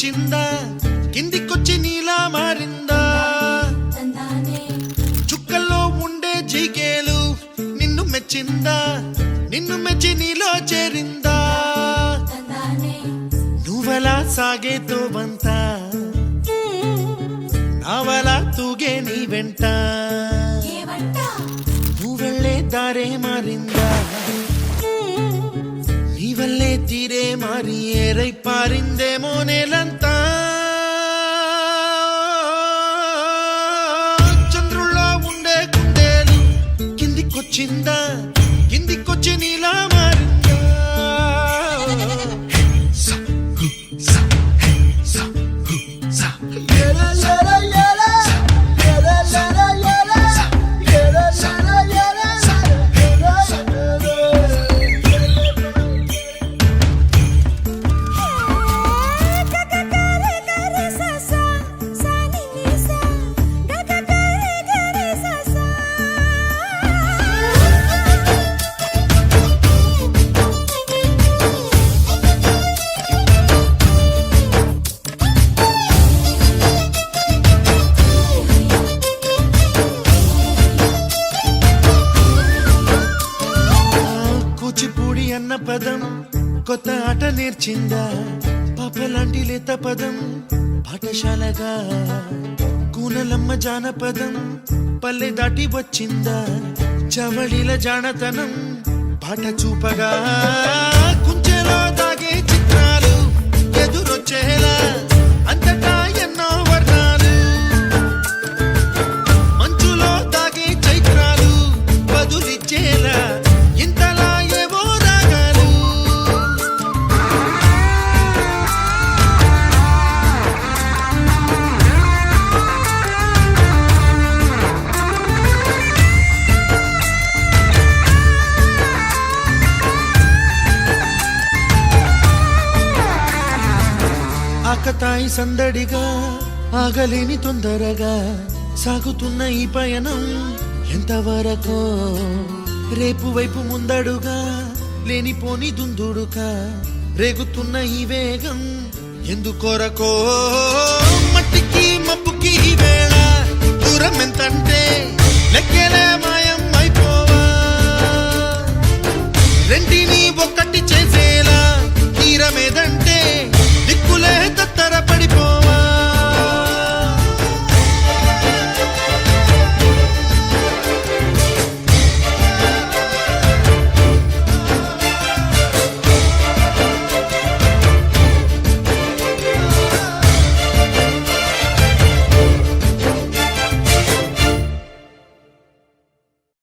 కిందికొచ్చిందా కిందికొచ్చి నీలా మారిందా చుక్కల్లో ఉండే జీకేలు నిన్ను మెచ్చిందా నిన్ను మెచ్చి నీలో చేరిందా నువ్వలా సాగేతో వంతా నావలా తూగే నీ వెంట నువ్వెళ్ళే దారే మారిందా నీ వల్లే తీరే మారి ఏరై పారిందేమో నేలంతా చంద్రుల్లో ఉండే గుండెలు కిందికొచ్చిందా కిందికొచ్చి నీలా మారిందా కూచిపూడి అన్న పదం కొత్త ఆట నేర్చిందా పాపలాంటి లేత పదం పాఠశాలగా కూనలమ్మ జానపదం పల్లె దాటి వచ్చిందా చవళిల జానతనం పాట చూపగా కుంచెలో దాగే చిత్రాలు ఎదురొచ్చేలా అంతటా ఎన్నో వర్ణాలు మంచులో దాగే చైత్రాలు బదులిచ్చేలా ఇంతలా ఏవో రాగాలు ఆకతాయి సందడిగా ఆగలేని తొందరగా సాగుతున్న ఈ పయనం ఎంతవరకో రేపు వైపు ముందడుగా లేనిపోని దుందుడుగా రేగుతున్న ఈ వేగం ఎందుకొరకో మట్టికి మబ్బుకి ఈ వేళ దూరం ఎంతంటే లెక్కలే మాయం అయిపోవా రెండి